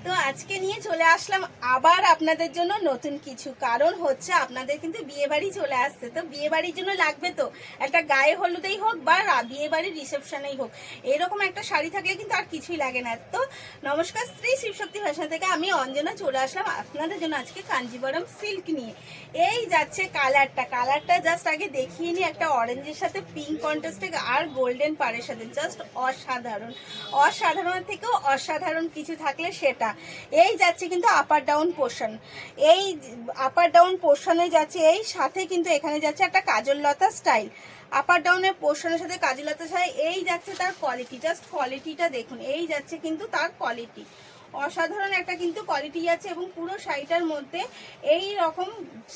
তো আজকে নিয়ে চলে আসলাম আবার আপনাদের জন্য নতুন কিছু, কারণ হচ্ছে আপনাদের কিন্তু বিয়ে বাড়ি চলে আসছে। তো বিয়ে বাড়ির জন্য লাগবে তো একটা গায়ে হলুদেই হোক বা বিয়ে বাড়ির রিসেপশনেই হোক, এরকম একটা শাড়ি থাকলে কিন্তু আর কিছুই লাগে না। তো নমস্কার, শ্রী শিবশক্তি ফ্যাশন থেকে আমি অঞ্জনা চলে আসলাম আপনাদের জন্য আজকে কাঞ্জিবরম সিল্ক নিয়ে। এই যাচ্ছে কালারটা জাস্ট আগে দেখিয়ে নিই, একটা অরেঞ্জের সাথে পিঙ্ক কন্ট্রাস্টে আর গোল্ডেন পাড়ের সাথে, জাস্ট অসাধারণ থেকেও অসাধারণ কিছু থাকলে সেটা। এই যাচ্ছে কিন্তু আপার ডাউন পোর্শন, এই আপার ডাউন পোর্শনে যাচ্ছে, এই সাথে কিন্তু এখানে যাচ্ছে একটা কাজল লতা স্টাইল। আপার ডাউনের পোর্শনের সাথে কাজল লতা স্টাইল। এই যাচ্ছে তার কোয়ালিটি, জাস্ট কোয়ালিটিটা দেখুন। এই যাচ্ছে কিন্তু তার কোয়ালিটি, অসাধারণ একটা কিন্তু কোয়ালিটি আছে। এবং পুরো শাড়িটার মধ্যে এই রকম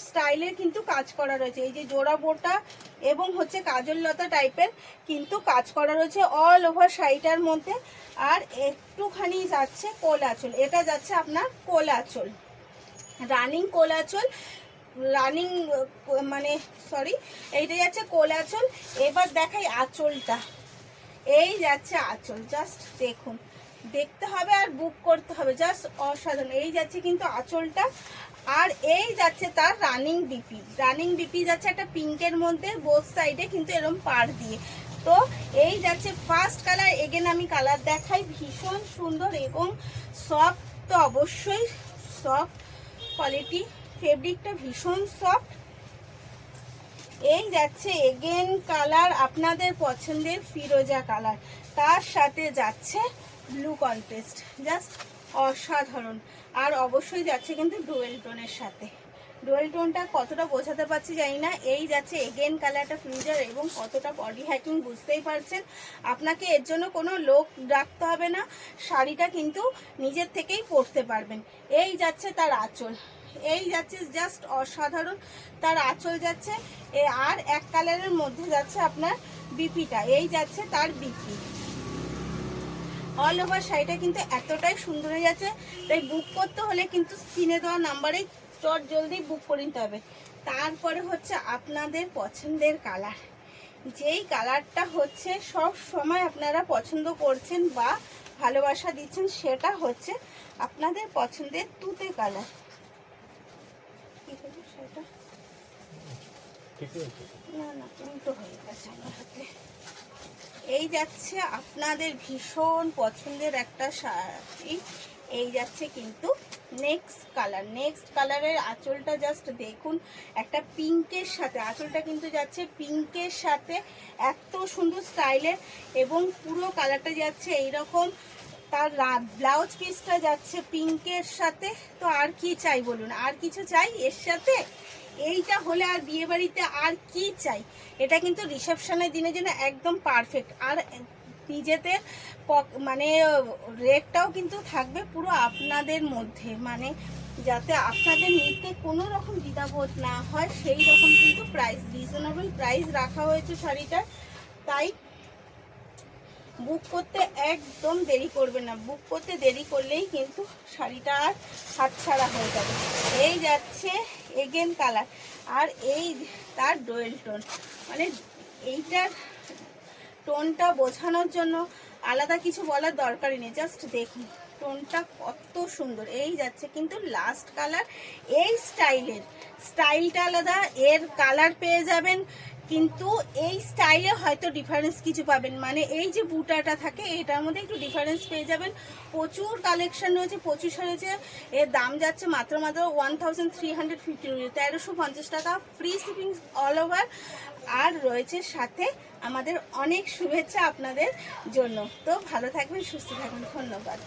স্টাইলের কিন্তু কাজ করা রয়েছে, এই যে জোড়া বোটা এবং হচ্ছে কাজল লতা টাইপের কিন্তু কাজ করা রয়েছে অল ওভার শাড়িটার মধ্যে। আর একটুখানি যাচ্ছে কোল আঁচল, এটা যাচ্ছে আপনার কোল আঁচল, রানিং কোল আঁচল, রানিং মানে সরি, এইটা যাচ্ছে কোল আঁচল। এবার দেখাই আঁচলটা, এই যাচ্ছে আঁচল, জাস্ট দেখুন, দেখতে হবে আর বুক করতে হবে, জাস্ট অসাধারণ। এই যাচ্ছে কিন্তু আঁচলটা। আর এই যাচ্ছে তার রানিং বিপি যাচ্ছে একটা পিঙ্কের মধ্যে, বোথ সাইডে কিন্তু এরকম পাড় দিয়ে। তো এই যাচ্ছে ফার্স্ট কালার, এগেন আমি কালার দেখাই, ভীষণ সুন্দর এবং সফট, তো অবশ্যই সফট কোয়ালিটি, ফেব্রিকটা ভীষণ সফট। এই যাচ্ছে এগেন কালার আপনাদের পছন্দের ফিরোজা কালার, তার সাথে যাচ্ছে ব্লু কন্ট্রাস্ট, জাস্ট অসাধারণ। আর অবশ্যই যাচ্ছে কিন্তু ডুয়েল টোনের সাথে, ডুয়েল টোনটা কতটা বোঝাতে পারছি জানি না। এই যাচ্ছে এগেন কালারটা ফিরোজার এবং কতটা বডি হ্যাকিং বুঝতেই পারছেন। আপনাকে এর জন্য কোনো লোক রাখতে হবে না, শাড়িটা কিন্তু নিজের থেকেই পরতে পারবেন। এই যাচ্ছে তার আঁচল, এই যাচ্ছে জাস্ট অসাধারণ তার আঁচল যাচ্ছে। আর এক কালারের মধ্যে যাচ্ছে আপনার বিপিটা, এই যাচ্ছে তার বিপি। অল ওভার শাড়িটা কিন্তু এতটাই সুন্দর হয়ে যাচ্ছে, তাই বুক করতে হলে কিন্তু স্ক্রিনে দেওয়া নাম্বারে চট জলদি বুক করে নিতে হবে। তারপরে হচ্ছে আপনাদের পছন্দের কালার, যেই কালারটা হচ্ছে সব সময় আপনারা পছন্দ করছেন বা ভালোবাসা দিচ্ছেন, সেটা হচ্ছে আপনাদের পছন্দের তুতে কালার। না না, উল্টো হয়ে গেছে আমার হাতে। এই যাচ্ছে আপনাদের ভীষণ পছন্দের একটা শাড়ি, এই যাচ্ছে কিন্তু নেক্সট কালারের আঁচলটা জাস্ট দেখুন, একটা পিঙ্কের সাথে আঁচলটা কিন্তু যাচ্ছে পিঙ্কের সাথে, এত সুন্দর স্টাইলের। এবং পুরো কালারটা যাচ্ছে এইরকম, তার ব্লাউজ পিসটা যাচ্ছে পিঙ্কের সাথে। তো আর কি চাই বলুন, আর কিছু চাই এর সাথে? এইটা হলে আর বিয়ে বাড়িতে আর কি চাই, এটা কিন্তু রিসেপশনের দিনের জন্য একদম পারফেক্ট। আর নিজেদের মানে রেটটাও কিন্তু থাকবে পুরো আপনাদের মধ্যে, মানে যাতে আপনাদের নিতে কোনো রকম দ্বিধাবোধ না হয়, সেই রকম কিন্তু প্রাইস, রিজনেবল প্রাইস রাখা হয়েছে শাড়িটার। তাই বুক করতে একদম দেরি করবে না, বুক করতে দেরি করলেই কিন্তু শাড়িটা আর হাতছাড়া হয়ে যাবে। এই যাচ্ছে এগেন কালার, আর এই তার ডোয়েল টোন, মানে এইটার টোনটা বোঝানোর জন্য আলাদা কিছু বলার দরকারই নেই, জাস্ট দেখুন টোনটা কত সুন্দর। এই যাচ্ছে কিন্তু লাস্ট কালার, এই স্টাইলটা আলাদা, এর কালার পেয়ে যাবেন, কিন্তু এই স্টাইলে হয়তো ডিফারেন্স কিছু পাবেন, মানে এই যে বুটাটা থাকে এটার মধ্যে একটু ডিফারেন্স পেয়ে যাবেন। প্রচুর কালেকশন রয়েছে, প্রচুর রয়েছে। এর দাম যাচ্ছে মাত্র 1350 রুপি, 1350 টাকা, ফ্রি শিপিং অল ওভার। আর রয়েছে সাথে আমাদের অনেক শুভেচ্ছা আপনাদের জন্য। তো ভালো থাকবেন, সুস্থ থাকবেন, ধন্যবাদ।